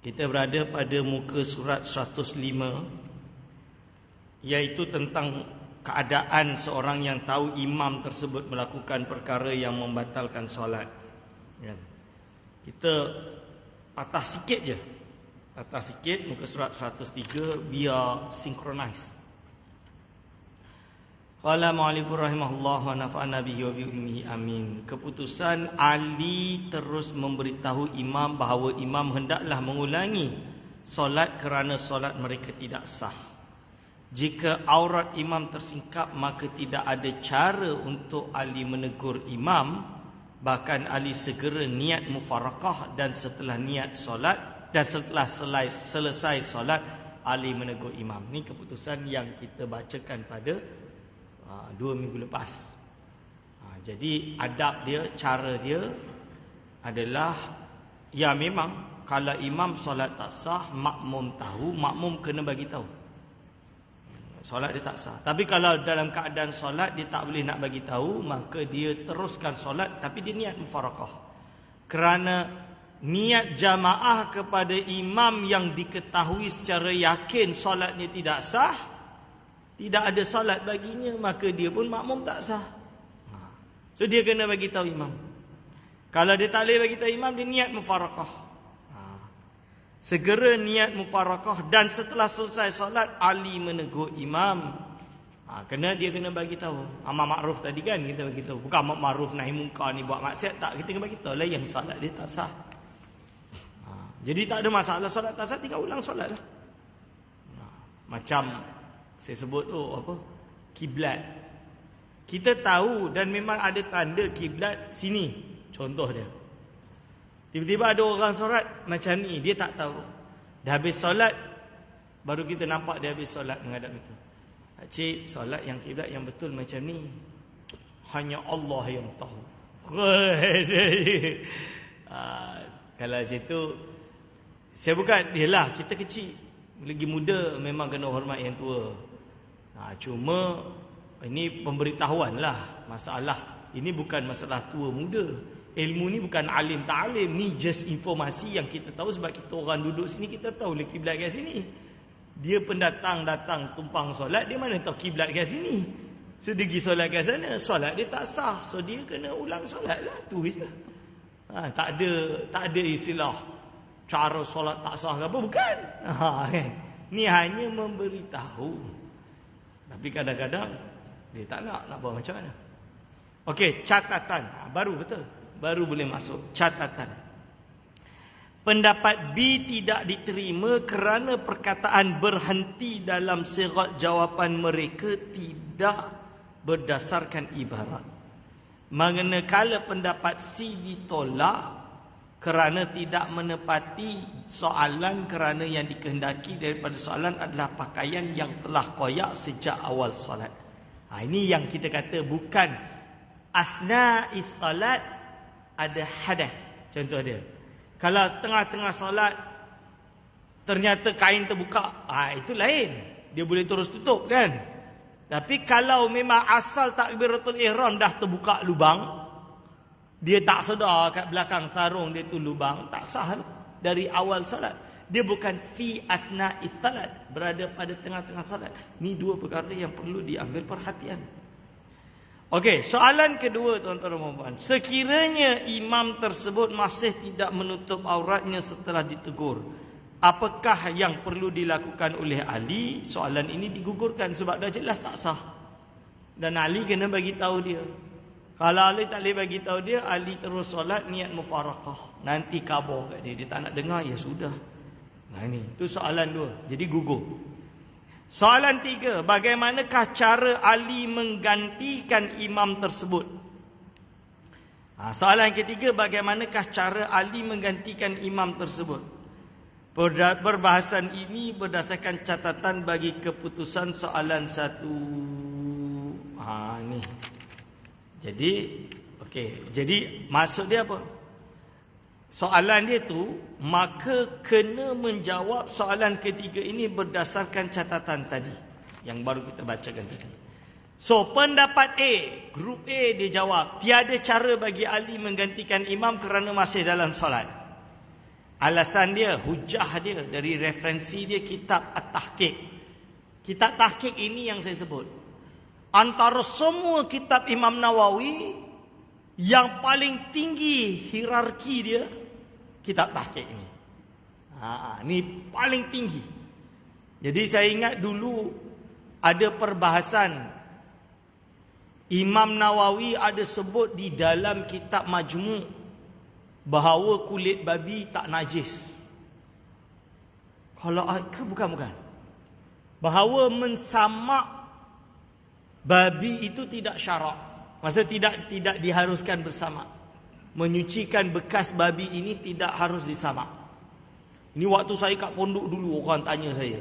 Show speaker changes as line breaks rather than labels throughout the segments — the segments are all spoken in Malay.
Kita berada pada muka surat 105, iaitu tentang keadaan seorang yang tahu imam tersebut melakukan perkara yang membatalkan solat. Kita atas sikit je. Atas sikit muka surat 103 biar synchronize. Qala mu'allifur rahimahullah wa nafa'ana bihi wa bi ummihi amin. Keputusan Ali terus memberitahu imam bahawa imam hendaklah mengulangi solat kerana solat mereka tidak sah. Jika aurat imam tersingkap, maka tidak ada cara untuk Ali menegur imam. Bahkan Ali segera niat mufarakah, dan setelah niat solat dan setelah selesai solat, Ali menegur imam. Ini keputusan yang kita bacakan pada 2 minggu lepas. Jadi adab dia, cara dia adalah, ya memang kalau imam solat tak sah, makmum tahu, makmum kena bagi tahu solat dia tak sah. Tapi kalau dalam keadaan solat dia tak boleh nak bagi tahu, maka dia teruskan solat tapi dia niat mufarakah. Kerana niat jamaah kepada imam yang diketahui secara yakin solatnya tidak sah, tidak ada solat baginya, maka dia pun makmum tak sah. So dia kena bagi tahu imam. Kalau dia tak boleh bagi tahu imam, dia niat mufarakah. Segera niat mufarakah, dan setelah selesai solat Ali menegur imam. Dia kena bagi tahu. Amar makruf tadi kan kita bagi tahu. Bukan amar makruf nahi munkar ni buat maksiat, tak, kita kena bagi tahu lah yang solat dia tak sah. Jadi tak ada masalah solat tak sah, tinggal ulang solat lah. Macam saya sebut kiblat. Kita tahu dan memang ada tanda kiblat sini. Contoh dia, tiba-tiba ada orang solat macam ni, dia tak tahu. Dah habis solat, baru kita nampak dia habis solat menghadap kita. Cik, solat yang kiblat yang betul macam ni, hanya Allah yang tahu. Kalau situ, saya bukan, yelah kita kecil, lagi muda memang kena hormat yang tua. Cuma ini pemberitahuan lah. Masalah ini bukan masalah tua muda. Ilmu ni bukan alim tak alim, ni just informasi yang kita tahu. Sebab kita orang duduk sini, kita tahu lah kiblat kat sini. Dia pendatang datang tumpang solat, dia mana tahu kiblat kat sini. So dia pergi solat kat sana, solat dia tak sah, so dia kena ulang solat lah. Tu je. Tak ada istilah cara solat tak sah ke apa, bukan. Kan? Ni hanya memberitahu. Tapi kadang-kadang dia tak nak buat macam mana. Okey, catatan. Baru betul. Baru boleh masuk catatan. Pendapat B tidak diterima kerana perkataan berhenti dalam sigat jawapan mereka tidak berdasarkan ibarat. Manakala pendapat C ditolak kerana tidak menepati soalan, kerana yang dikehendaki daripada soalan adalah pakaian yang telah koyak sejak awal solat. Ini yang kita kata bukan asna'is salat ada hadas. Contoh dia, kalau tengah-tengah solat ternyata kain terbuka, itu lain, dia boleh terus tutup kan. Tapi kalau memang asal takbiratul ihram dah terbuka lubang, dia tak sedar kat belakang sarung dia tu lubang, tak sah dari awal solat. Dia bukan fi asna'is salat, berada pada tengah-tengah solat. Ni dua perkara yang perlu diambil perhatian. Okey, soalan kedua tuan-tuan dan puan-puan. Sekiranya imam tersebut masih tidak menutup auratnya setelah ditegur, apakah yang perlu dilakukan oleh Ali? Soalan ini digugurkan sebab dah jelas tak sah. Dan Ali kena bagi tahu dia. Kalau Ali tak boleh bagi tahu dia, Ali terus solat niat mufarakah. Nanti khabar kat dia, dia tak nak dengar, ya sudah. Ini tu soalan dua. Jadi gugur. Soalan tiga, bagaimanakah cara Ali menggantikan imam tersebut? Soalan ketiga, bagaimanakah cara Ali menggantikan imam tersebut? Perbahasan ini berdasarkan catatan bagi keputusan soalan satu. Ni. Jadi, okey. Jadi maksud dia apa? Soalan dia tu, maka kena menjawab soalan ketiga ini berdasarkan catatan tadi yang baru kita bacakan tadi. So pendapat A, grup A dia jawab, tiada cara bagi Ali menggantikan imam kerana masih dalam solat. Alasan dia, hujah dia, dari referensi dia kitab At-Tahqiq. Kitab Tahqiq ini yang saya sebut, antara semua kitab Imam Nawawi, yang paling tinggi hierarki dia kitab Tahqiq ini. Ni paling tinggi. Jadi saya ingat dulu ada perbahasan Imam Nawawi ada sebut di dalam kitab Majmu' bahawa kulit babi tak najis. Kalau bukan. Bahawa mensamak babi itu tidak syarak. Maksudnya tidak diharuskan bersamak. Menyucikan bekas babi ini tidak harus disamak. Ini waktu saya kat pondok dulu orang tanya saya.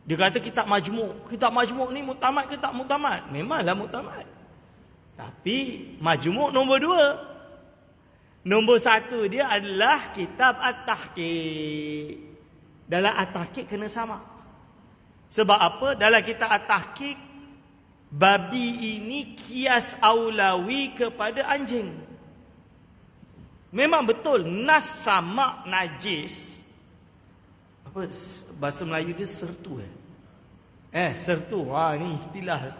Dia kata kitab Majmu'. Kitab Majmu' ni muktamad ke tak muktamad? Memanglah muktamad. Tapi Majmu' nombor 2. Nombor 1 dia adalah kitab At-Tahqiq. Dalam At-Tahqiq kena sama. Sebab apa? Dalam kitab At-Tahqiq, babi ini kias aulawi kepada anjing. Memang betul nas samak najis. Apa bahasa Melayu dia sertu sertu. Ni istilah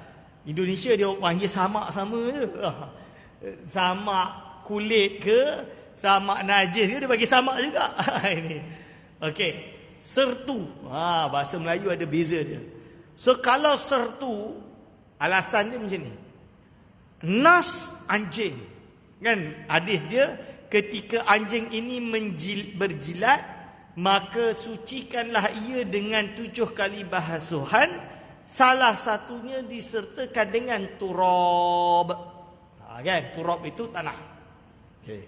Indonesia dia panggil samak sama je. Samak kulit ke, samak najis ke, dia bagi samak juga. Ini. Okey, sertu. Bahasa Melayu ada beza dia. So kalau sertu, alasan dia macam ni. Nas anjing. Kan hadis dia, ketika anjing ini berjilat, maka sucikanlah ia dengan 7 kali basuhan, salah satunya disertakan dengan turab. Kan, turab itu tanah. Okay.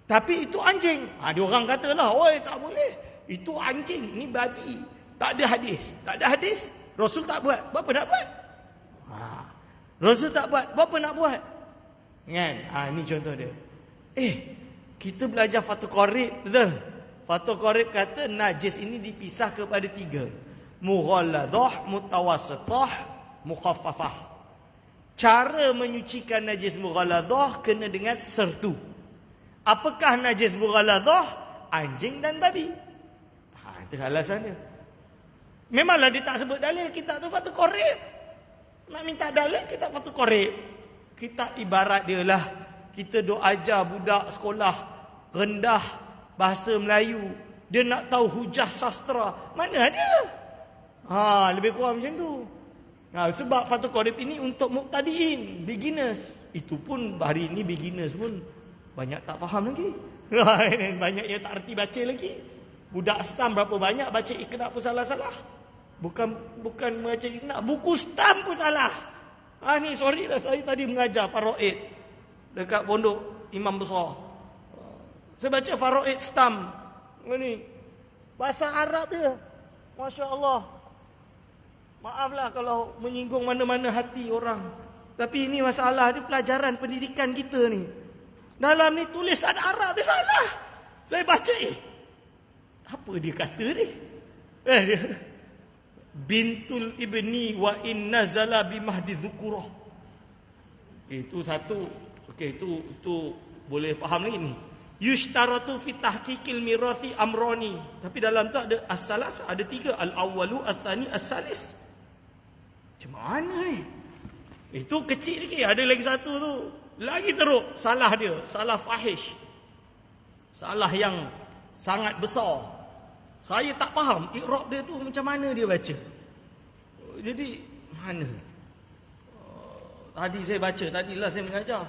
Tapi itu anjing. Dia orang katalah, oi tak boleh. Itu anjing, ni babi. Tak ada hadis. Rasul tak buat. Berapa nak buat? Rasul tak buat. Berapa nak buat? Kan? Ni contoh dia. Kita belajar Fathul Qorib, betul? Fathul Qorib kata najis ini dipisah kepada 3. Mughalladah, mutawassithah, mukhaffafah. Cara menyucikan najis mughalladah kena dengan sertu. Apakah najis mughalladah? Anjing dan babi. Itu alasan dia. Memanglah dia tak sebut dalil kitab tu Fathul Qorib. Nak minta dalil kitab Fathul Qorib. Kitab ibarat dia lah, kita duk ajar budak sekolah rendah bahasa Melayu, dia nak tahu hujah sastra. Mana ada? Lebih kurang macam tu. Sebab Fathul Qorib ini untuk muqtadiin, beginners. Itu pun hari ini beginners pun banyak tak faham lagi. Banyak yang tak erti baca lagi. Budak stam berapa banyak baca iqra pun salah-salah. Bukan baca iqra, buku stam pun salah. Ni sorry lah, saya tadi mengajar faraid dekat pondok Imam Besar. Saya baca faraid stam. Ni bahasa Arab dia. Masya-Allah. Maaflah kalau menyinggung mana-mana hati orang. Tapi ini masalah dia, pelajaran pendidikan kita ni. Dalam ni tulisan Arab dia salah. Saya baca apa dia kata ni? Bintul ibni wa in nazala bi mahdi dzukurah. Itu satu. Okey, itu boleh faham lagi ni. Yushtaratu fi tahqiqil mirathi amrani. Tapi dalam tu ada as-salas, ada 3, al-awwalu, ats-tsani, as-salis. Macam mana ni? Itu kecil lagi. Ada lagi satu tu. Lagi teruk. Salah dia. Salah fahish. Salah yang sangat besar. Saya tak faham. Iqrab dia tu macam mana dia baca. Jadi, mana? Tadi saya baca. Tadilah saya mengajar.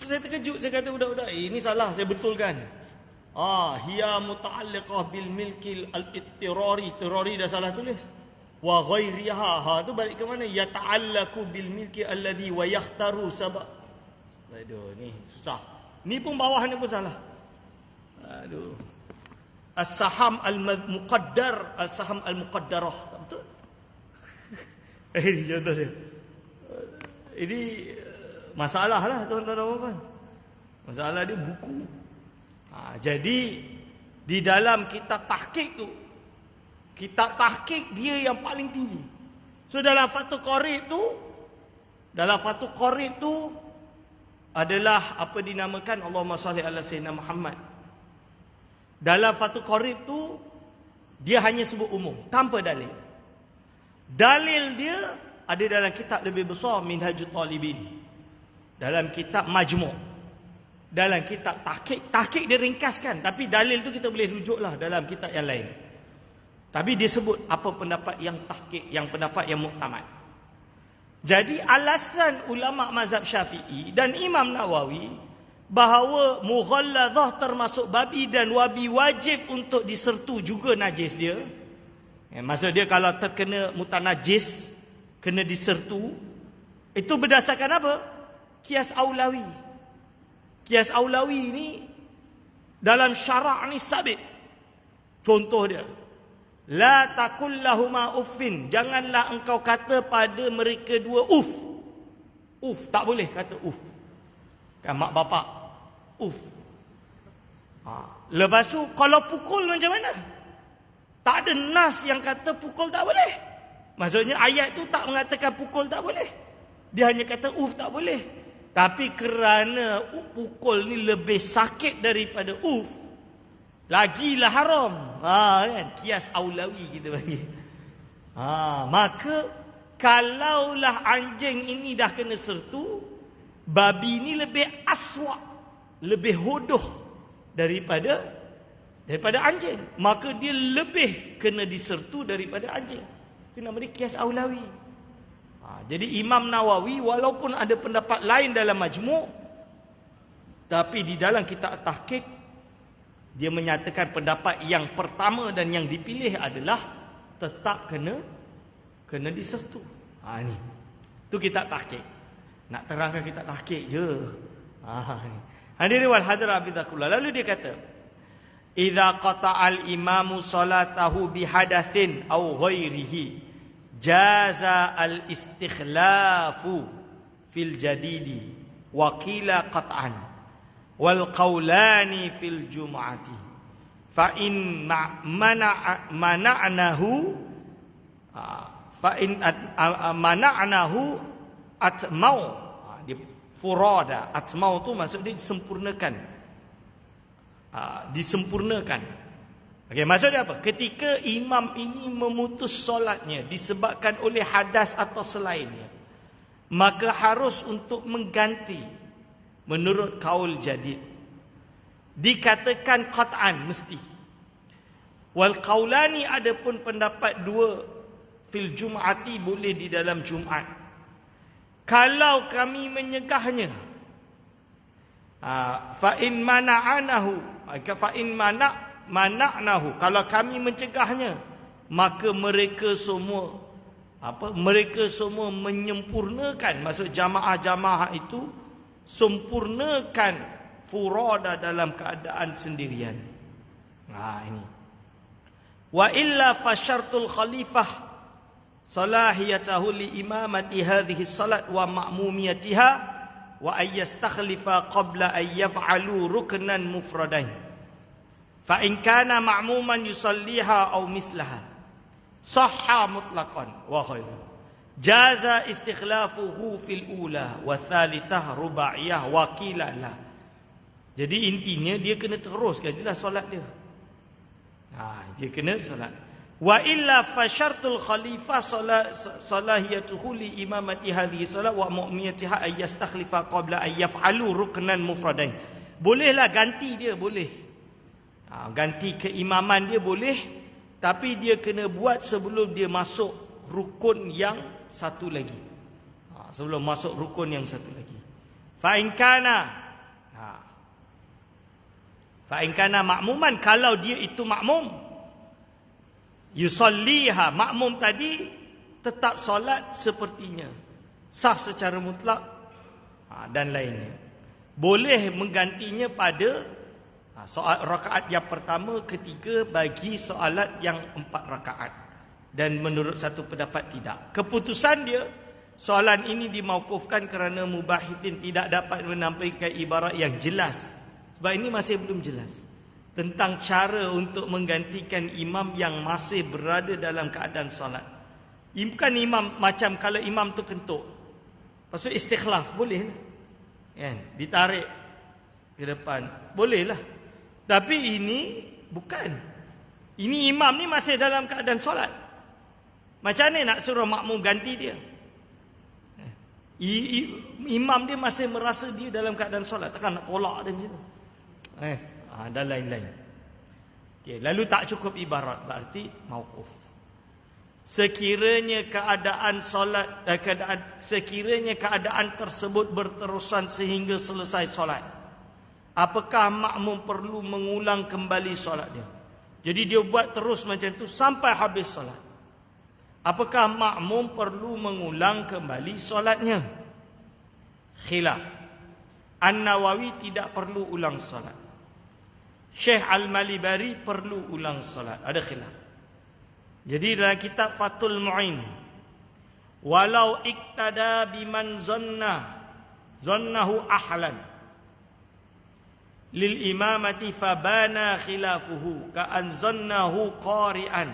Saya terkejut. Saya kata budak-budak, ini salah. Saya betulkan. Hiya muta'alliqah bil milkil al-ittirari. Tirari dah salah tulis. Wa ghairiha, tu balik ke mana? Yata'allaku bil milki alladhi wa yakhtaru sabab. Aduh, ni susah. Ni pun bawah ni pun salah. Aduh. As-saham al-muqaddar, as-saham al-muqaddarah. Tak betul? Ini contoh dia. Ini masalah lah tuan-tuan dan puan. Masalah dia buku. Jadi di dalam kitab tahqiq tu, kitab tahqiq dia yang paling tinggi. So dalam Fathul Qorib tu adalah apa dinamakan Allahumma salli ala sayyidina Muhammad. Dalam Fathul Qorib tu dia hanya sebut umum tanpa dalil. Dalil dia ada dalam kitab lebih besar Minhajul Talibin, dalam kitab Majmu', dalam kitab Tahqiq dia ringkaskan, tapi dalil tu kita boleh rujuklah dalam kitab yang lain. Tapi dia sebut apa pendapat yang tahqiq, yang pendapat yang muktamad. Jadi alasan ulama mazhab Syafi'i dan Imam Nawawi bahawa mughalladzah termasuk babi dan wabi wajib untuk disertu juga najis dia. Maksud dia kalau terkena mutanajis, kena disertu, itu berdasarkan apa? Qiyas aulawi. Qiyas aulawi ni dalam syarak ni sabit. Contoh dia, la taqul lahuma uffin, janganlah engkau kata pada mereka dua uff. Uff, tak boleh kata uff. Kan mak bapak uff. Lepas tu kalau pukul macam mana? Tak ada nas yang kata pukul tak boleh. Maksudnya ayat tu tak mengatakan pukul tak boleh. Dia hanya kata uff tak boleh. Tapi kerana pukul ni lebih sakit daripada uff, lagilah haram. Kan? Qiyas aulawi kita panggil. Maka kalaulah anjing ini dah kena sertu, babi ni lebih aswak, lebih hodoh daripada anjing. Maka dia lebih kena disertu daripada anjing. Itu nama dia qiyas aulawi. Jadi Imam Nawawi walaupun ada pendapat lain dalam Majmu', tapi di dalam kitab Tahqiq dia menyatakan pendapat yang pertama dan yang dipilih adalah tetap kena disertu. Ni. Tu kitab Tahqiq. Nak terangkan kitab Tahqiq je. Ni. Hadirin wal hadirat bizakullah. Lalu dia kata, idza qata'al imamu salatahu bihadatsin aw ghairihi jaza al-istikhlafu fil jadidi wa qila qat'an wal qawlani fil jum'ati fa in mana'nahu atmau, dia furada. Atmau tu maksud dia disempurnakan. Okey, maksud dia apa? Ketika imam ini memutus solatnya disebabkan oleh hadas atau selainnya, maka harus untuk mengganti menurut kaul jadid. Dikatakan qat'an mesti. Wal qaulani, adapun pendapat dua, fil jum'ati, boleh di dalam Jumaat. Kalau kami menyegahnya, fa in mana'nahu, kalau kami mencegahnya, maka mereka semua menyempurnakan, maksud jamaah-jamaah itu sempurnakan furada dalam keadaan sendirian. Ini. Wa illa fasyartul khalifah salahiyatahu li imamati hadhihi salat wa ma'mumiyatiha wa ayyastakhlifa qabla an yaf'alu ruknan mufradain. Fa in kana ma'muman yusalliha aw mislaha sahha mutlaqan wa khairu. Jaza istikhlafuhu fil ula wa thalithah rubaiyah wa qila la. Jadi intinya dia kena teruskan jelah solat dia. Dia kena solat. Wa illa fa syartul khalifah salahiyatuhu li imamati hadhihi salat wa mu'miyatiha ay yastakhlifa qabla ay yaf'alu ruknan mufradain. Bolehlah ganti dia, boleh. Ganti keimaman dia boleh, tapi dia kena buat sebelum dia masuk rukun yang satu lagi. Sebelum masuk rukun yang satu lagi. Fa in kana ma'muman, kalau dia itu makmum, yusalliha, makmum tadi tetap solat sepertinya, sah secara mutlak, dan lainnya. Boleh menggantinya pada soal rakaat yang pertama, ketiga, bagi soalat yang 4 rakaat. Dan menurut satu pendapat tidak. Keputusan dia, soalan ini dimauqufkan kerana mubahithin tidak dapat menampilkan ibarat yang jelas. Sebab ini masih belum jelas tentang cara untuk menggantikan imam yang masih berada dalam keadaan solat. Bukan imam macam kalau imam tu kentut, lepas tu istikhlaf, boleh lah. Ditarik ke depan, boleh lah. Tapi ini Bukan. Ini imam ni masih dalam keadaan solat. Macam mana nak suruh makmum ganti dia? Imam dia masih merasa dia dalam keadaan solat. Takkan nak tolak dia macam tu. Dan lain-lain. Okay, lalu tak cukup ibarat, berarti mauquf. Sekiranya keadaan solat, sekiranya keadaan tersebut berterusan sehingga selesai solat, apakah makmum perlu mengulang kembali solat dia? Jadi dia buat terus macam tu sampai habis solat. Apakah makmum perlu mengulang kembali solatnya? Khilaf. An-Nawawi tidak perlu ulang solat. Syekh Al-Malibari perlu ulang solat. Ada khilaf. Jadi dalam kitab Fathul Mu'in, walau iktada biman zannahu ahlan lil imamati fabana khilafuhu ka'an zannahu qari'an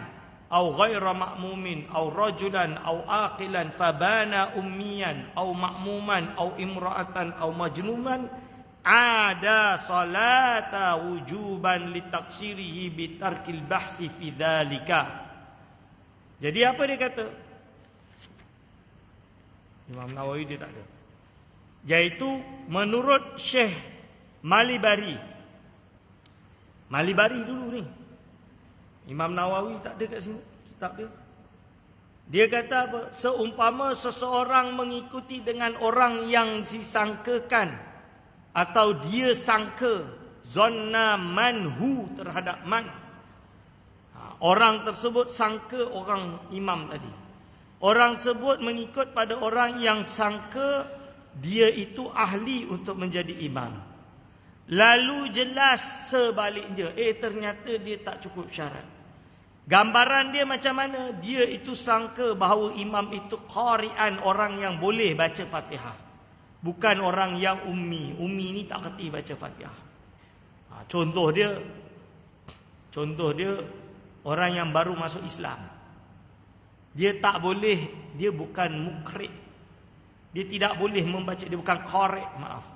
au ghaira ma'mumin au rajulan au aqilan fabana ummiyan au ma'muman au imra'atan au majnuman ada salata wujuban litaksirihi bitarkil bahsi fi dhalika. Jadi apa dia kata? Imam Nawawi dia tak ada. Iaitu menurut Syekh Malibari. Malibari dulu ni. Imam Nawawi tak ada kat sini kitab dia. Dia kata apa? Seumpama seseorang mengikuti dengan orang yang disangkakan atau dia sangka zanna manhu terhadap man. Orang tersebut sangka orang imam tadi. Orang tersebut mengikut pada orang yang sangka dia itu ahli untuk menjadi imam. Lalu jelas sebaliknya, ternyata dia tak cukup syarat. Gambaran dia macam mana? Dia itu sangka bahawa imam itu qari'an, orang yang boleh baca Fatihah. Bukan orang yang ummi. Ummi ni tak kerti baca Fatihah. Contoh dia orang yang baru masuk Islam. Dia tak boleh, dia bukan muqri'. Dia tidak boleh membaca, dia bukan qari', maaf.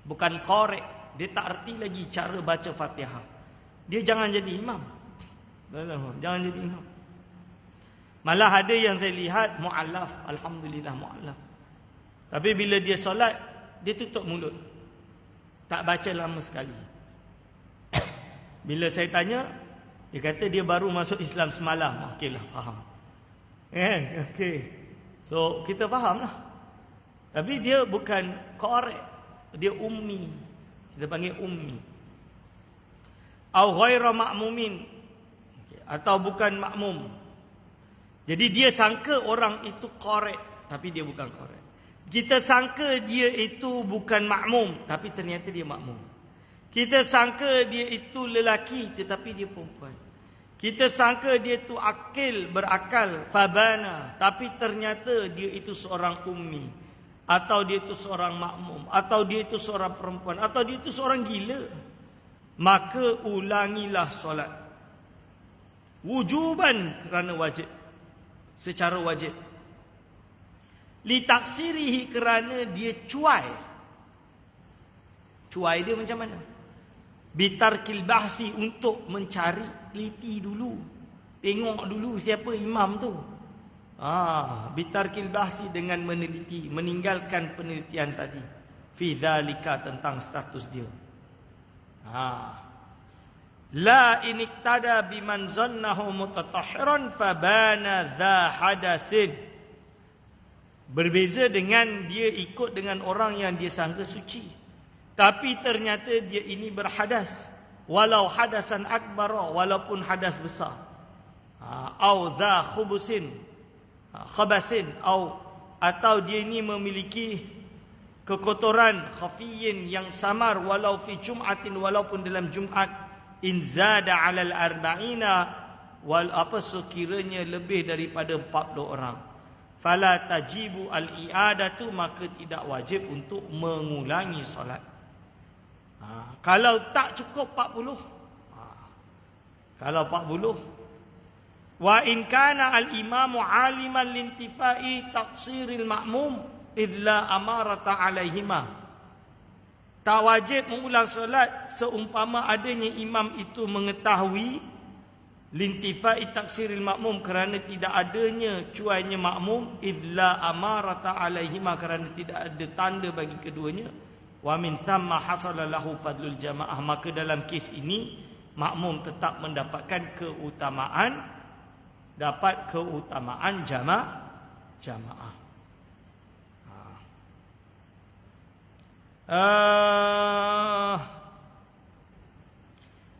Bukan qari', dia tak erti lagi cara baca Fatihah. Dia jangan jadi imam. Jangan jadi imam. Malah ada yang saya lihat mu'allaf, alhamdulillah mu'allaf. Tapi bila dia solat, dia tutup mulut. Tak baca lama sekali. Bila saya tanya, dia kata dia baru masuk Islam semalam. Okeylah, faham. Okey. So, kita faham lah. Tapi dia bukan qari'. Dia ummi. Kita panggil ummi. Au ghaira ma'mumin. Atau bukan makmum. Jadi dia sangka orang itu qari'. Tapi dia bukan qari'. Kita sangka dia itu bukan makmum. Tapi ternyata dia makmum. Kita sangka dia itu lelaki. Tetapi dia perempuan. Kita sangka dia itu akil, berakal, fabana. Tapi ternyata dia itu seorang ummi. Atau dia itu seorang makmum. Atau dia itu seorang perempuan. Atau dia itu seorang gila. Maka ulangilah solat. Wujuban, kerana wajib. Secara wajib. Litaksirihi, kerana dia cuai. Cuai dia macam mana? Bitarkil bahsi, untuk mencari, teliti dulu, tengok dulu siapa imam tu. Bitarkil bahsi, dengan meneliti, meninggalkan penelitian tadi. Fi dzalika, tentang status dia. La iniktada biman zannahu mutatahhiran fabana dza hadasin. Berbeza dengan dia ikut dengan orang yang dia sangka suci. Tapi ternyata dia ini berhadas. Walau hadasan akbara, walaupun hadas besar. Au dha khubusin, khabasin, atau dia ini memiliki kekotoran khafiyin yang samar, walau fi jum'atin, walaupun dalam Jumat. In zada 'alal arba'ina, sekiranya lebih daripada 40 orang. Fala tajibu al-i'adatu, maka tidak wajib untuk mengulangi solat. Kalau tak cukup 40. Kalau 40. Wa in kana al-imamu 'aliman lintifai taqsiril ma'mum idla amarata 'alaihima. Tak wajib mengulang solat seumpama adanya imam itu mengetahui lintifai taksiril makmum, kerana tidak adanya cuainya makmum, idla amarata alaihima, kerana tidak ada tanda bagi keduanya, wa min thamma hasala lahu fadlul jamaah, maka dalam kes ini makmum tetap mendapatkan keutamaan, dapat keutamaan jamaah.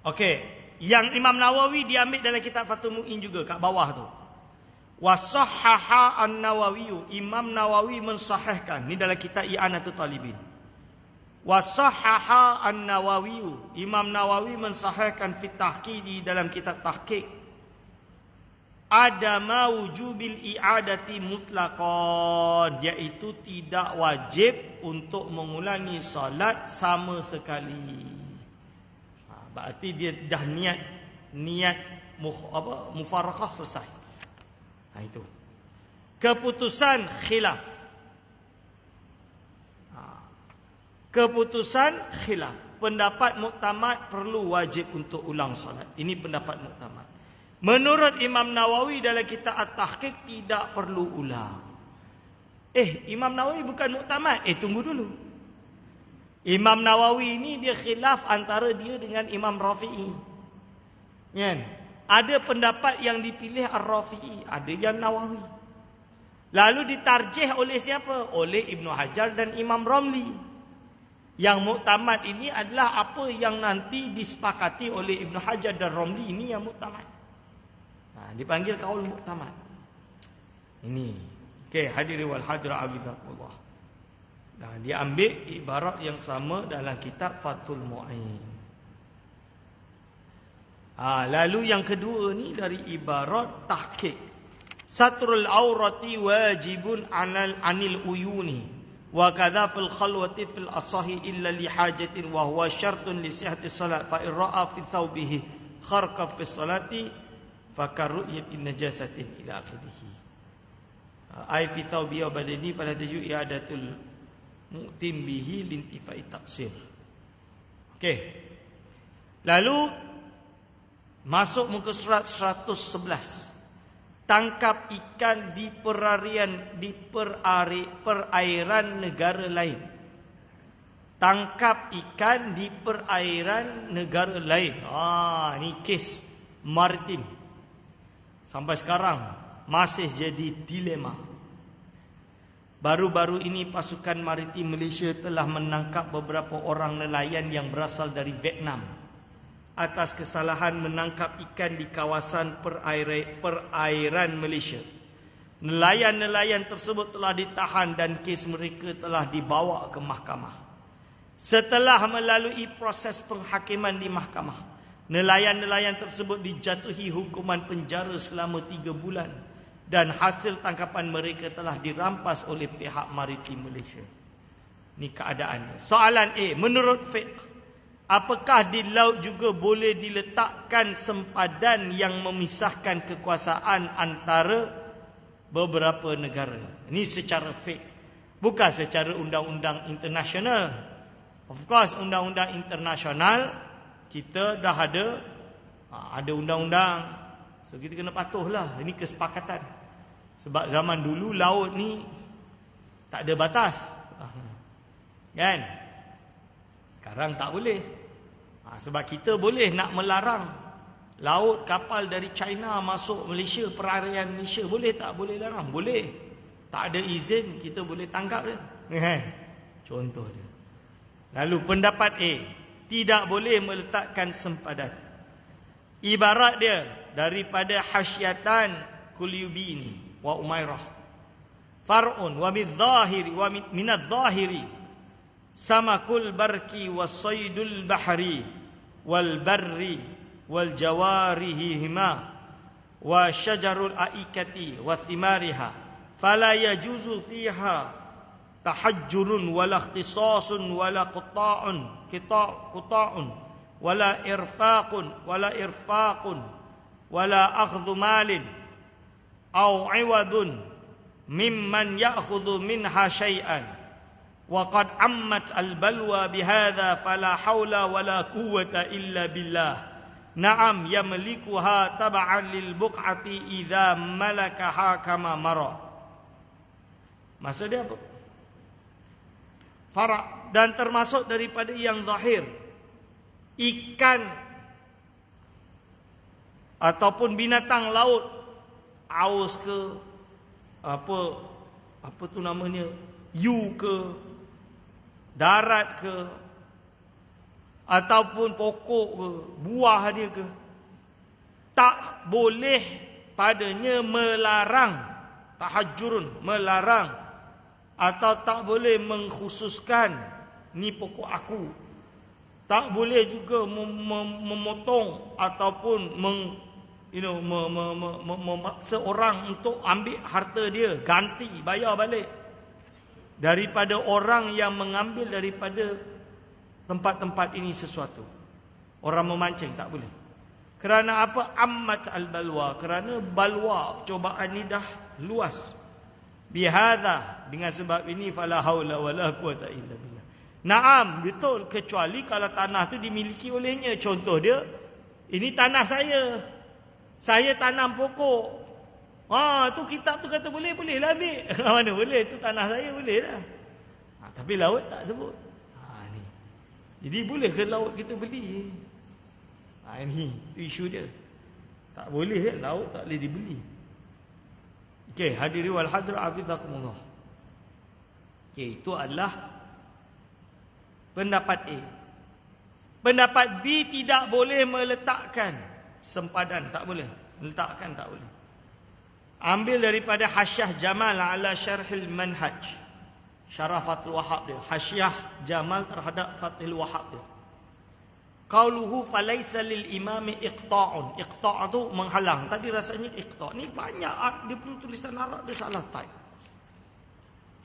Okey, yang Imam Nawawi diambil dalam kitab Fathul Mu'in juga kat bawah tu. Wasahhaha an-Nawawi, Imam Nawawi mensahihkan, ni dalam kitab I'anatul Talibin. Wasahhaha an-Nawawi, Imam Nawawi mensahihkan fi tahqiqi, dalam kitab tahqiq, adama wujubil i'adati mutlaqan, iaitu tidak wajib untuk mengulangi solat sama sekali. Berarti dia dah niat mufarakah selesai. Itu keputusan khilaf. Keputusan khilaf, pendapat muktamad perlu wajib untuk ulang solat. Ini pendapat muktamad. Menurut Imam Nawawi dalam kitab At-Tahqiq tidak perlu ulang. Imam Nawawi bukan muktamad. Tunggu dulu. Imam Nawawi ini dia khilaf antara dia dengan Imam Rafi'i. Kan? Ada pendapat yang dipilih Ar-Rafi'i, ada yang Nawawi. Lalu ditarjih oleh siapa? Oleh Ibnu Hajar dan Imam Ramli. Yang muktamad ini adalah apa yang nanti disepakati oleh Ibnu Hajar dan Ramli, ini yang muktamad. Dipanggil kaul muktamad. Ini. Okey, hadirin wal hadirat abizakumullah. Dia ambil ibarat yang sama dalam kitab Fathul Mu'in. Lalu yang kedua ni dari ibarat tahqiq. Satrul aurati wajibun anil uyuni, wa kadza fil khalwati fil asahi illa li hajatin wa huwa syartun li sihhati salat, fa in ra'a fi thawbihi kharqa fi salati fa karu'yatin najasatin ila akhirih. Ai fi thawbihi wa badani fala taju i'adatul mu'tim bihi lintifai taksir. Okey. Lalu masuk muka surat 111. Tangkap ikan di perairan negara lain. Tangkap ikan di perairan negara lain. Ni kes maritim. Sampai sekarang masih jadi dilema. Baru-baru ini pasukan maritim Malaysia telah menangkap beberapa orang nelayan yang berasal dari Vietnam atas kesalahan menangkap ikan di kawasan perairan Malaysia. Nelayan-nelayan tersebut telah ditahan dan kes mereka telah dibawa ke mahkamah. Setelah melalui proses penghakiman di mahkamah, nelayan-nelayan tersebut dijatuhi hukuman penjara selama 3 bulan. Dan hasil tangkapan mereka telah dirampas oleh pihak maritim Malaysia. Ini keadaannya. Soalan A, menurut fiqh, apakah di laut juga boleh diletakkan sempadan yang memisahkan kekuasaan antara beberapa negara? Ini secara fiqh, bukan secara undang-undang internasional. Of course, undang-undang internasional kita dah ada undang-undang. So kita kena patuhlah. Ini kesepakatan. Sebab zaman dulu laut ni tak ada batas. Kan? Sekarang tak boleh. Sebab kita boleh nak melarang laut kapal dari China masuk Malaysia, perairan Malaysia. Boleh tak? Boleh larang? Boleh. Tak ada izin, kita boleh tangkap dia. Kan? Contoh dia. Lalu pendapat A, tidak boleh meletakkan sempadan. Ibarat dia daripada Hasyiatan Kulyubini wa Umairah. Far'un wa midh-dhahiri wa minadh-dhahiri samakul barki wa saydul bahri wal barri wal jawarihima wa syajarul aikati wa thimariha fala yajuzu fiha tahajjurun wala ikhtisasun wala qita'un wala irfaqun wala akhdhu malin aw iwadun mimman ya'khudhu minha syai'an wa qad ammat al-balwa bihadza fala haula wala quwwata illa billah. Na'am yamlikuha tab'an lil buq'ati idza malakaha kama mara. Maksud dia apa? Fara' dan termasuk daripada yang zahir, ikan ataupun binatang laut, aus ke, apa tu namanya, hiu ke, darat ke, ataupun pokok ke, buah dia ke, tak boleh padanya melarang, tahajjurun, melarang, atau tak boleh mengkhususkan ni pokok aku. Tak boleh juga memotong ataupun memaksa orang untuk ambil harta dia, ganti, bayar balik daripada orang yang mengambil daripada tempat-tempat ini sesuatu. Orang memancing tak boleh. Kerana apa? Ammat al-balwa, kerana balwa, cobaan ni dah luas. Bihadza, dengan sebab ini fala haula wala quwata illa billah. Naam, betul, kecuali kalau tanah tu dimiliki olehnya. Contoh dia, ini tanah saya. Saya tanam pokok. Tu kitab tu kata boleh lah ambil. Mana boleh, tu tanah saya boleh lah. Tapi laut tak sebut. Ni. Jadi boleh ke laut kita beli? Ini isu dia. Tak boleh laut tak boleh dibeli. Okey, hadirin wal hadra hafizakumullah. Okey, itu adalah pendapat A. Pendapat B, tidak boleh meletakkan sempadan, tak boleh. Meletakkan tak boleh. Ambil daripada Hasyiah Jamal ala Syarhil Manhaj, Syarah Fathul Wahhab dia. Hasyiah Jamal terhadap Fathul Wahhab dia. Qauluhu falaysa lil imami iqta'un. Iqta' tu menghalang. Tadi rasanya iqta'. Ni banyak dia punya tulisan Arab dia salah type.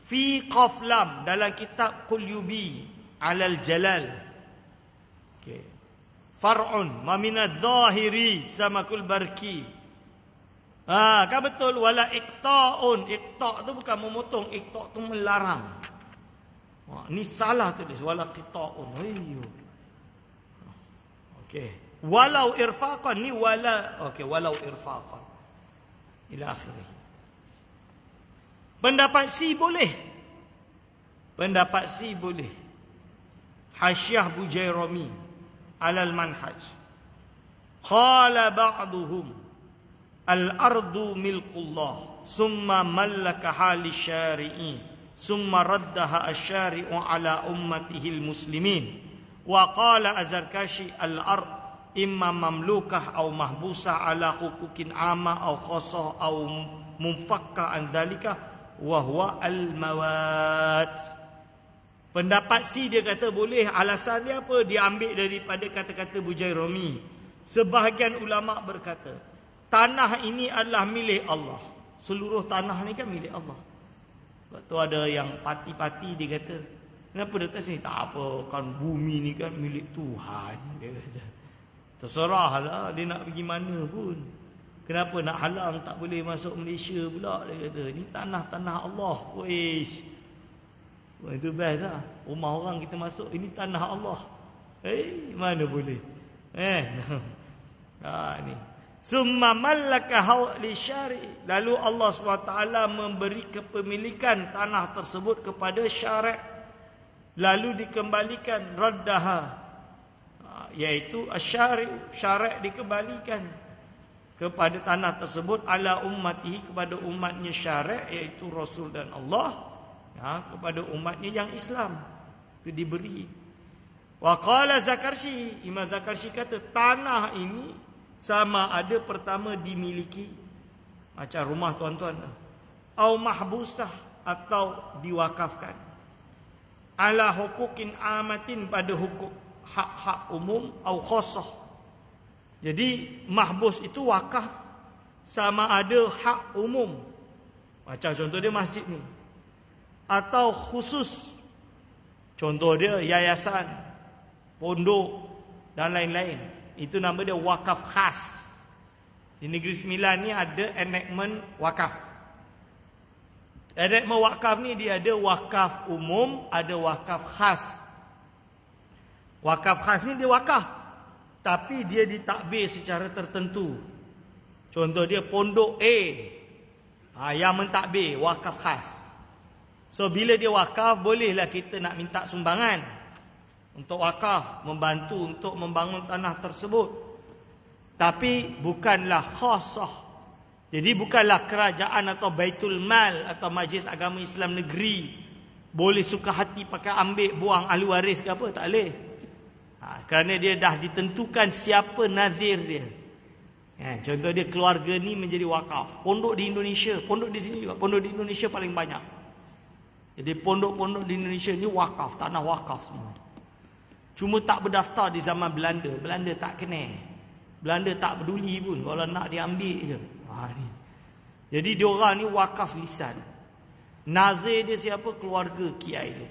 Fi qaf lam dalam kitab Qulyubi alal jalal. Okey. Far'un ma min adh-dhahiri samakul barki. Kan betul, wala iqta'un. Iqta' tu bukan memotong, iqta' tu melarang. Ni salah tulis, wala iqta'un. Ayyo. Okey, walau irfaqan, ni wala, okey, walau irfaqan ila akhirih. Pendapat C boleh. Pendapat C boleh. Hasyiah Bujairami alal manhaj. Qala ba'duhum al-ardu milkullah summa mallakaha lisyari'i summa raddaha asy-syari'u ala ummatihi al-muslimin. Wa qala Az-Zarkashi al-ard imma mamlukah aw mahbusah ala huquqin amma aw khassah aw munfakka an dzalika wa huwa al-mawat. Pendapat C dia kata boleh. Alasan dia apa? Dia ambil daripada kata-kata Bujairami. Sebahagian ulama berkata, tanah ini adalah milik Allah. Seluruh tanah ni kan milik Allah. Sebab tu ada yang parti-parti dia kata, kenapa dia kata sini? Tak apa, kan bumi ni kan milik Tuhan. Dia kata, terserahlah dia nak pergi mana pun. Kenapa nak halang, tak boleh masuk Malaysia pula? Dia kata, ni tanah-tanah Allah. Wish. Itu best lah. Rumah orang kita masuk, ini tanah Allah. Mana boleh? Ni. Summa mallaka li syari'. Lalu Allah SWT memberi kepemilikan tanah tersebut kepada syari'. Lalu dikembalikan raddaha, iaitu asyari', syari' dikembalikan kepada tanah tersebut ala ummatihi, kepada umatnya syari', iaitu Rasul dan Allah, kepada umatnya yang Islam. Itu diberi. Wa qala Zakarshi, Imam Zakarshi kata tanah ini sama ada pertama dimiliki macam rumah tuan-tuan, au mahbusah, atau diwakafkan, ala huquqin amatin, pada hukum hak-hak umum, au khassah. Jadi mahbus itu wakaf sama ada hak umum, macam contoh dia masjid ni, atau khusus, contoh dia yayasan, pondok dan lain-lain. Itu nama dia wakaf khas. Di Negeri Sembilan ni ada enactment wakaf. Adat mewakaf ni dia ada wakaf umum, ada wakaf khas. Wakaf khas ni dia wakaf, tapi dia ditakbir secara tertentu. Contoh dia pondok A, yang mentadbir wakaf khas. So bila dia wakaf, bolehlah kita nak minta sumbangan untuk wakaf, membantu untuk membangun tanah tersebut. Tapi bukanlah khasah. Jadi bukanlah kerajaan atau Baitul Mal atau Majlis Agama Islam Negeri boleh suka hati pakai ambil buang ahli waris ke apa, tak boleh. Kerana dia dah ditentukan siapa nazir dia. Contoh dia keluarga ni menjadi wakaf. Pondok di Indonesia, pondok di sini juga, pondok di Indonesia paling banyak. Jadi pondok-pondok di Indonesia ni wakaf, tanah wakaf semua. Cuma tak berdaftar di zaman Belanda. Belanda tak kenal. Belanda tak peduli pun, kalau nak dia ambil je. Jadi diorang ni wakaf lisan. Nazir dia siapa? Keluarga kiai dia.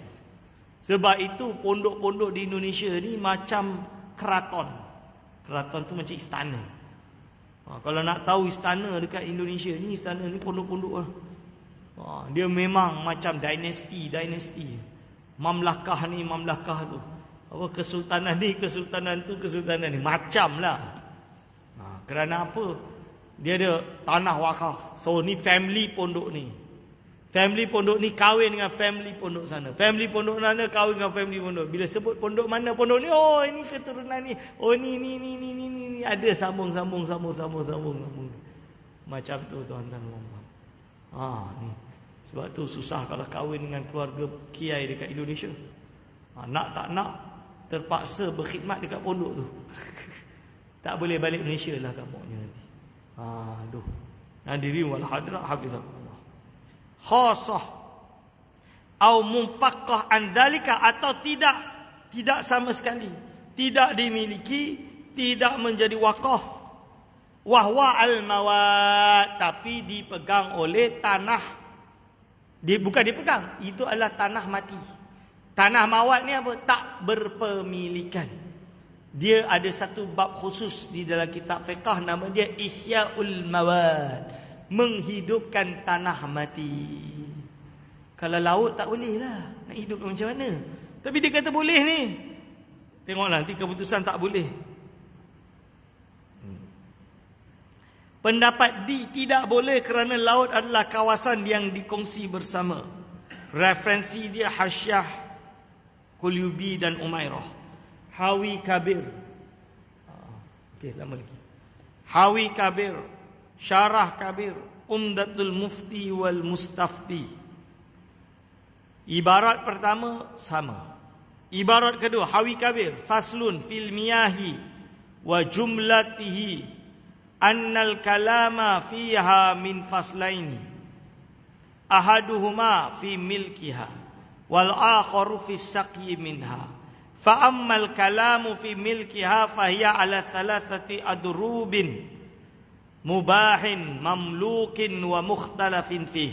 Sebab itu pondok-pondok di Indonesia ni macam keraton. Keraton tu macam istana. Kalau nak tahu istana dekat Indonesia ni, istana ni pondok-pondok lah. Dia memang macam dinasti. Mamlakah ni, mamlakah tu. Kesultanan ni, kesultanan tu, kesultanan ni. Macam lah. Kerana apa? Dia ada tanah wakaf. So ni family pondok ni. Family pondok ni kahwin dengan family pondok sana. Family pondok sana kahwin dengan family pondok. Bila sebut pondok mana pondok ni, oh ini keturunan ni. Oh ni. Ada sambung. Macam tu tuan-tuan. Ni. Sebab tu susah kalau kahwin dengan keluarga kiai dekat Indonesia. Nak tak nak, terpaksa berkhidmat dekat pondok tu. Tak boleh balik Malaysia lah kampungnya nanti. Tu. Hadirin wal hadirat hafizakumullah. Khasah au munfaqqah an zalika, atau tidak sama sekali, tidak dimiliki, tidak menjadi wakaf. Wahwa al mawad, tapi dipegang oleh tanah. Bukan dipegang, itu adalah tanah mati. Tanah mawad ni apa? Tak berpemilikan. Dia ada satu bab khusus di dalam kitab fiqh, nama dia Ihya'ul Mawad, menghidupkan tanah mati. Kalau laut tak boleh lah, nak hidupkan macam mana? Tapi dia kata boleh ni. Tengoklah nanti keputusan tak boleh. Pendapat D, tidak boleh kerana laut adalah kawasan yang dikongsi bersama. Referensi dia Hasyiah Qulyubi dan Umairah. Hawi Kabir. Okey, lama lagi. Hawi Kabir, Syarah Kabir, Umdatul Mufti wal Mustafti. Ibarat pertama sama. Ibarat kedua, Hawi Kabir, faslun fil miyahi wa jumlatihi annal kalama fiha min faslaini. Ahaduhuma fi milkiha wal akharu fi saqyi minha. Fa'ammal kalamu fi milkiha fahiya ala thalathati adrubin mubahin mamlukin wa mukhtalafin fih.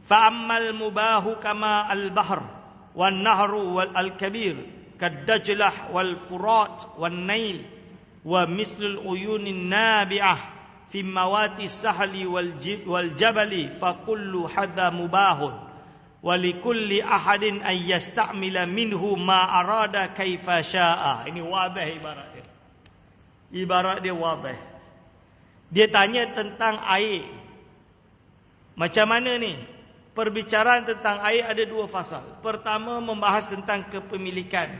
Fa'ammal mubahu kama al-bahr wal nahru wal al-kabir kad-dajlah wal furat wal nail wa mislul uyunin nabi'ah fi mawati sahli wal jabali fa kullu hadha mubahun. Walikulli ahadin an yasta'mila minhu ma arada kaifa syaa. Ini wadih ibarat dia. Ibarat dia wadih. Dia tanya tentang air. Macam mana ni? Perbicaraan tentang air ada dua fasal. Pertama membahas tentang kepemilikan.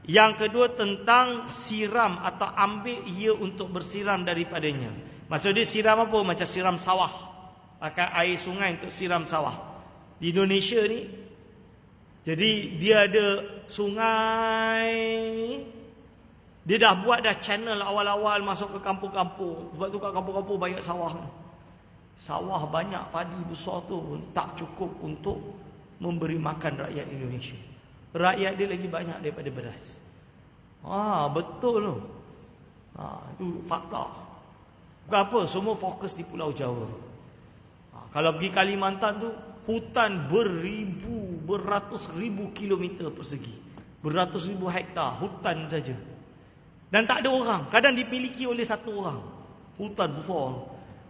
Yang kedua tentang siram atau ambil ia untuk bersiram daripadanya. Maksud dia siram apa? Macam siram sawah. Pakai air sungai untuk siram sawah. Di Indonesia ni, jadi dia ada sungai, dia dah buat dah channel awal-awal masuk ke kampung-kampung. Sebab tu kat kampung-kampung banyak sawah. Sawah banyak, padi besar tu pun tak cukup untuk memberi makan rakyat Indonesia. Rakyat dia lagi banyak daripada beras. Betul tu. Itu fakta. Bukan apa, semua fokus di Pulau Jawa. Kalau pergi Kalimantan tu, hutan beratus ribu kilometer persegi. Beratus ribu hektar hutan saja. Dan tak ada orang. Kadang dimiliki oleh satu orang. Hutan besar.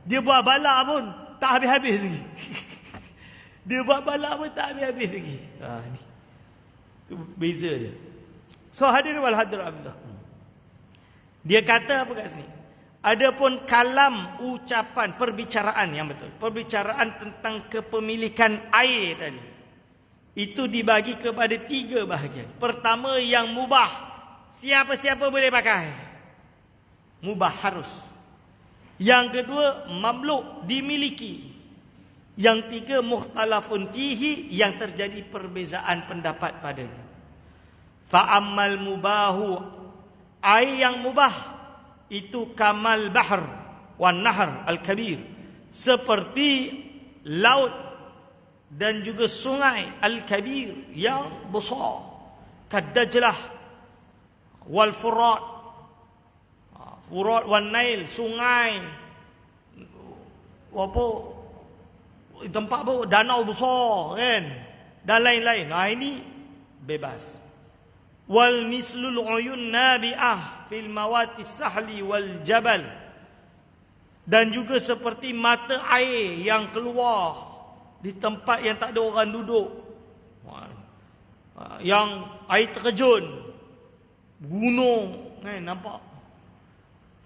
Dia buat bala pun tak habis-habis lagi. Dia buat balak pun tak habis-habis lagi. Ni. Itu beza dia. So hadirin wal hadirat Abdullah. Dia kata apa kat sini? Adapun kalam, ucapan, perbicaraan yang betul. Perbicaraan tentang kepemilikan air tadi. Itu dibagi kepada 3 bahagian. Pertama yang mubah. Siapa-siapa boleh pakai. Mubah harus. Yang kedua mamluk, dimiliki. Yang 3 mukhtalafun fihi, yang terjadi perbezaan pendapat padanya. Fa'ammal mubahu, air yang mubah itu kamal bahr wan nahr al-kabir, seperti laut dan juga sungai al-kabir yang besar, kadajlah wal furat, furat wan nail, sungai apa tempat apa danau besar kan, dan lain-lain. Ini bebas. Wal mislul uyun nabi'ah fil mawati sahli wal jabal, dan juga seperti mata air yang keluar di tempat yang tak ada orang duduk, yang air terjun, gunung kan, nampak.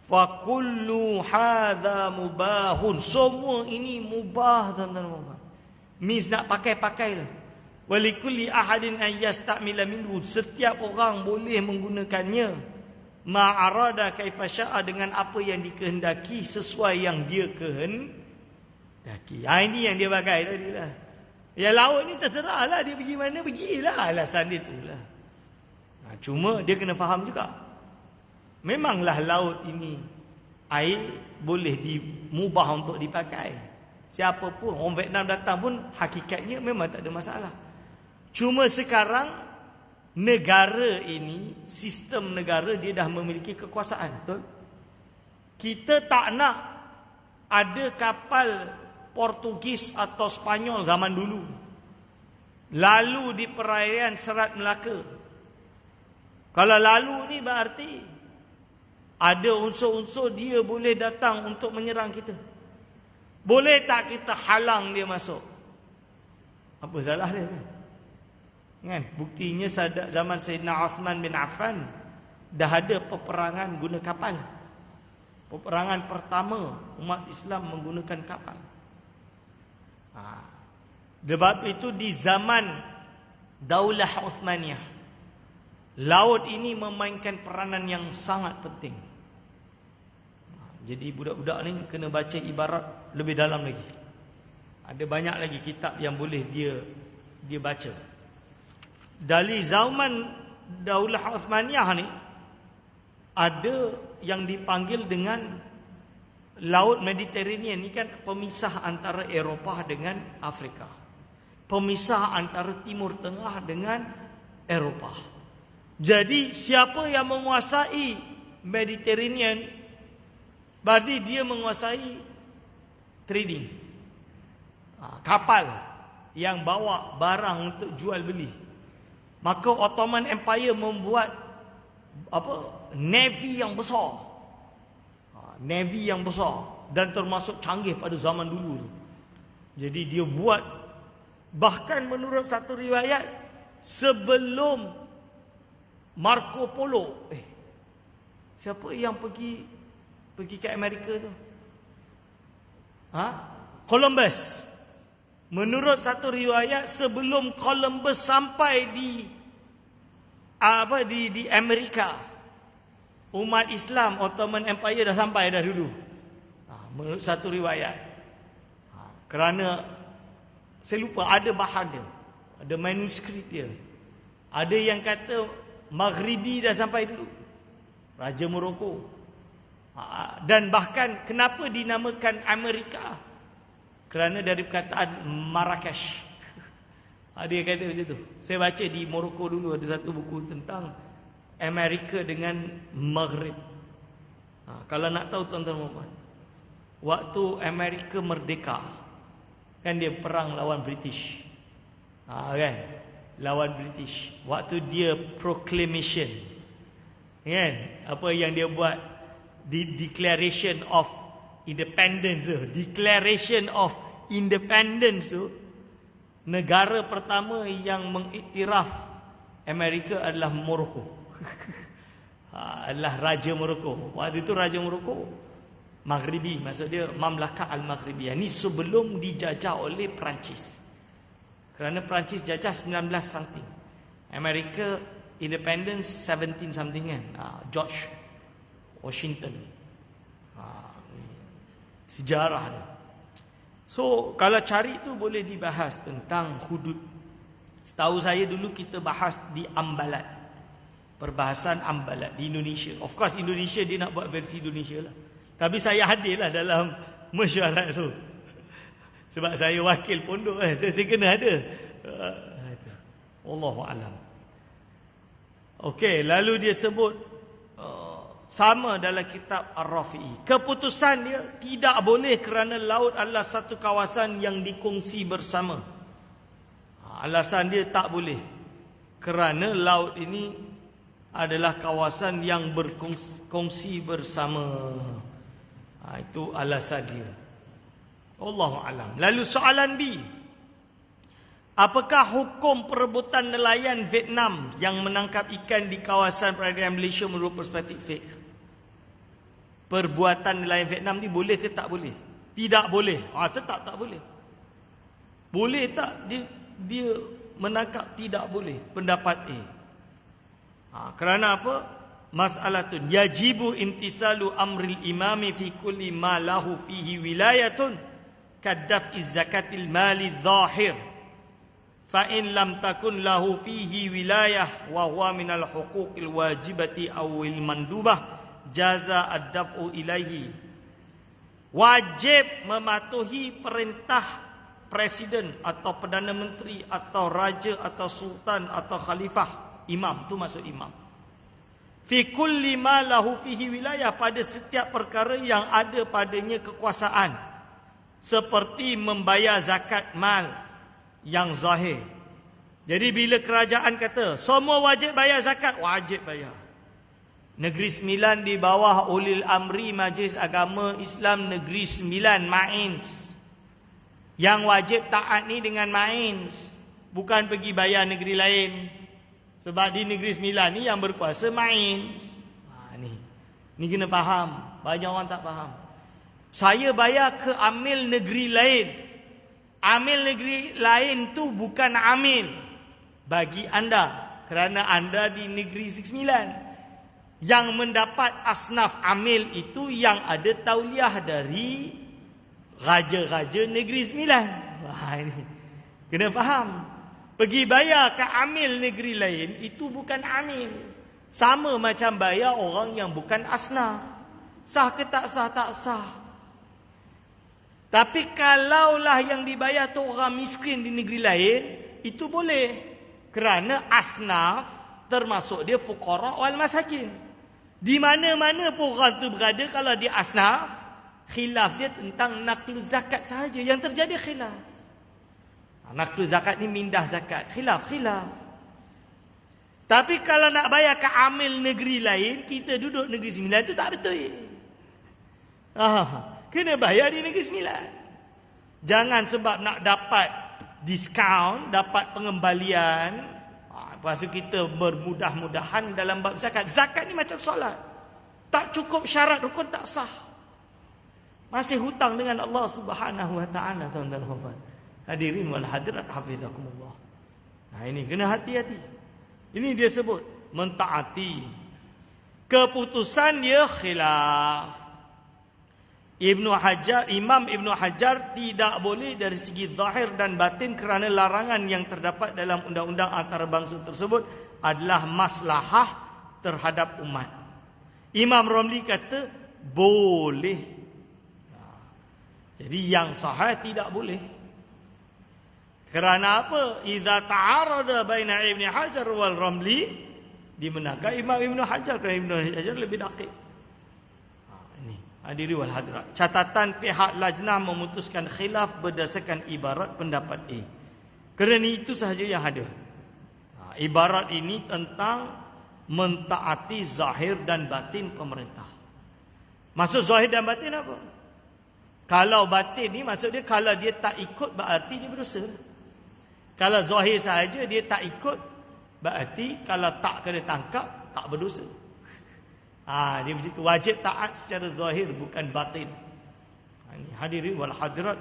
Fa kullu hadza mubahun, semua ini mubah tuan-tuan. Means nak pakai-pakailah. Walikulli ahadin an yastamila minhu, setiap orang boleh menggunakannya. Ma'arada kaifa syaa, dengan apa yang dikehendaki, sesuai yang dia kehendaki. Ini yang dia pakai tadi lah. Ya laut ni terserah lah, dia pergi mana pergilah, alasan dia tu lah. Cuma dia kena faham juga, memanglah laut ini air boleh dimubah untuk dipakai. Siapa pun, orang Vietnam datang pun hakikatnya memang tak ada masalah. Cuma sekarang negara ini, sistem negara dia dah memiliki kekuasaan, betul? Kita tak nak ada kapal Portugis atau Spanyol zaman dulu lalu di perairan Selat Melaka. Kalau lalu ni berarti ada unsur-unsur dia boleh datang untuk menyerang kita. Boleh tak kita halang dia masuk? Apa salah dia kan? Buktinya zaman Sayyidina Uthman bin Affan dah ada peperangan guna kapal. Peperangan pertama umat Islam menggunakan kapal. Sebab itu di zaman Daulah Uthmaniyah, laut ini memainkan peranan yang sangat penting. Jadi budak-budak ni kena baca ibarat lebih dalam lagi. Ada banyak lagi kitab yang boleh dia baca. Dari zaman Daulah Uthmaniyah ni ada yang dipanggil dengan Laut Mediterranean. Ni kan pemisah antara Eropah dengan Afrika, pemisah antara Timur Tengah dengan Eropah. Jadi siapa yang menguasai Mediterranean, berarti dia menguasai trading, kapal yang bawa barang untuk jual beli. Maka Ottoman Empire membuat navy yang besar. Navy yang besar dan termasuk canggih pada zaman dulu. Jadi dia buat, bahkan menurut satu riwayat sebelum Marco Polo. Siapa yang pergi ke Amerika tu? Columbus. Menurut satu riwayat sebelum Columbus sampai di Amerika, umat Islam Ottoman Empire dah sampai dah dulu. Menurut satu riwayat. Kerana saya lupa ada bahan dia, ada manuskrip dia. Ada yang kata Maghribi dah sampai dulu, Raja Morocco. Dan bahkan kenapa dinamakan Amerika? Kerana dari perkataan Marrakesh. Dia kata macam tu. Saya baca di Morocco dulu ada satu buku tentang Amerika dengan Maghrib. Kalau nak tahu tuan-tuan, waktu Amerika merdeka, kan dia perang lawan British. Kan? Lawan British. Waktu dia proclamation, kan? Apa yang dia buat, Declaration of Independence tu. Declaration of Independence tu, Negara pertama yang mengiktiraf Amerika adalah Morocco. Adalah Raja Morocco. Waktu itu Raja Morocco Maghribi, maksud dia Mamlakah Al-Maghribiyah. Ini sebelum dijajah oleh Perancis. Kerana Perancis jajah 19 something. Amerika independence 17 something kan. George Washington. Sejarah dia. So kalau cari tu boleh dibahas tentang hudud. Setahu saya dulu kita bahas di Ambalat. Perbahasan Ambalat di Indonesia. Of course Indonesia dia nak buat versi Indonesia lah. Tapi saya hadirlah dalam mesyuarat tu. Sebab saya wakil pondok kan. Saya kena ada. Wallahu alam. Okey, lalu dia sebut sama dalam kitab Ar-Rafi'i. Keputusan dia tidak boleh kerana laut adalah satu kawasan yang dikongsi bersama. Alasan dia tak boleh. Kerana laut ini adalah kawasan yang berkongsi bersama. Itu alasan dia. Wallahu alam. Lalu soalan B. Apakah hukum perebutan nelayan Vietnam yang menangkap ikan di kawasan perairan Malaysia menurut perspektif fiqh? Perbuatan nelayan Vietnam ni boleh ke tak boleh? Tidak boleh. Tetap tak boleh. Boleh tak dia menangkap? Tidak boleh. Pendapat A. Kerana apa? Mas'alatun yajibu intisalu amril imami fi kulli ma lahu fihi wilayatun kadaf'i zakatil mali zahir fa in lam takun lahu fihi wilayah wa huwa minal huquqil wajibati awil mandubah jaza ad-daf'u ilaihi. Wajib mematuhi perintah presiden atau perdana menteri atau raja atau sultan atau khalifah. Imam tu maksud imam. Fi kulli ma lahu fihi wilayah, pada setiap perkara yang ada padanya kekuasaan, seperti membayar zakat mal yang zahir. Jadi bila kerajaan kata semua wajib bayar zakat, wajib bayar. Negeri Sembilan di bawah Ulil Amri Majlis Agama Islam Negeri Sembilan, Mains. Yang wajib taat ni dengan Mains, bukan pergi bayar negeri lain. Sebab di Negeri Sembilan ni yang berkuasa Mains. Ni kena faham. Banyak orang tak faham. Saya bayar ke amil negeri lain. Amil negeri lain tu bukan amil bagi anda, kerana anda di Negeri Sembilan. Yang mendapat asnaf amil itu yang ada tauliah dari raja-raja Negeri Sembilan. Ini kena faham. Pergi bayar ke amil negeri lain, itu bukan amil. Sama macam bayar orang yang bukan asnaf. Sah ke tak sah? Tak sah. Tapi kalaulah yang dibayar tu orang miskin di negeri lain, itu boleh. Kerana asnaf termasuk dia fuqara wal masakin. Di mana-mana pun orang tu berada, kalau dia asnaf, khilaf dia tentang naqlu zakat sahaja yang terjadi khilaf. Naqlu zakat ni mindah zakat. Khilaf. Tapi kalau nak bayar ke amil negeri lain, kita duduk Negeri Sembilan tu tak betul. Kena bayar di Negeri Sembilan. Jangan sebab nak dapat diskaun, dapat pengembalian, lepas tu kita bermudah-mudahan dalam bab zakat. Zakat ni macam solat. Tak cukup syarat rukun, tak sah. Masih hutang dengan Allah Subhanahu Wa Taala, tuan-tuan. Hadirin wal hadirat hafizakumullah. Ini kena hati-hati. Ini dia sebut mentaati. Keputusan dia khilaf. Imam Ibnu Hajar tidak boleh dari segi zahir dan batin, kerana larangan yang terdapat dalam undang-undang antarabangsa tersebut adalah maslahah terhadap umat. Imam Romli kata boleh. Jadi yang sahih tidak boleh. Kerana apa? Idza ta'arada baina Ibnu Hajar wal Ramli, dimenangkan Imam Ibnu Hajar, kerana Ibnu Hajar lebih dakik. Ini hadiri wal hadrat. Catatan pihak lajnah memutuskan khilaf berdasarkan ibarat pendapat A. Kerana itu sahaja yang ada. Ibarat ini tentang mentaati zahir dan batin pemerintah. Maksud zahir dan batin apa? Kalau batin ni maksud dia kalau dia tak ikut berarti dia berdosa. Kalau zahir saja dia tak ikut, berarti kalau tak kena tangkap, tak berdosa. Dia macam tu. Wajib taat secara zahir, bukan batin. Ini hadirin wal hadirat,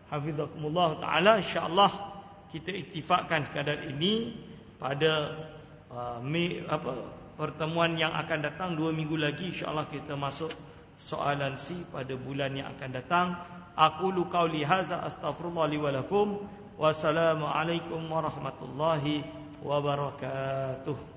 hafizakumullah ta'ala. InsyaAllah kita ittifakkan sekadar ini pada pertemuan yang akan datang 2 minggu lagi. InsyaAllah kita masuk soalan C pada bulan yang akan datang. Aqulu qawli hadza astaghfirullah li wa lakum. Wassalamualaikum warahmatullahi wabarakatuh.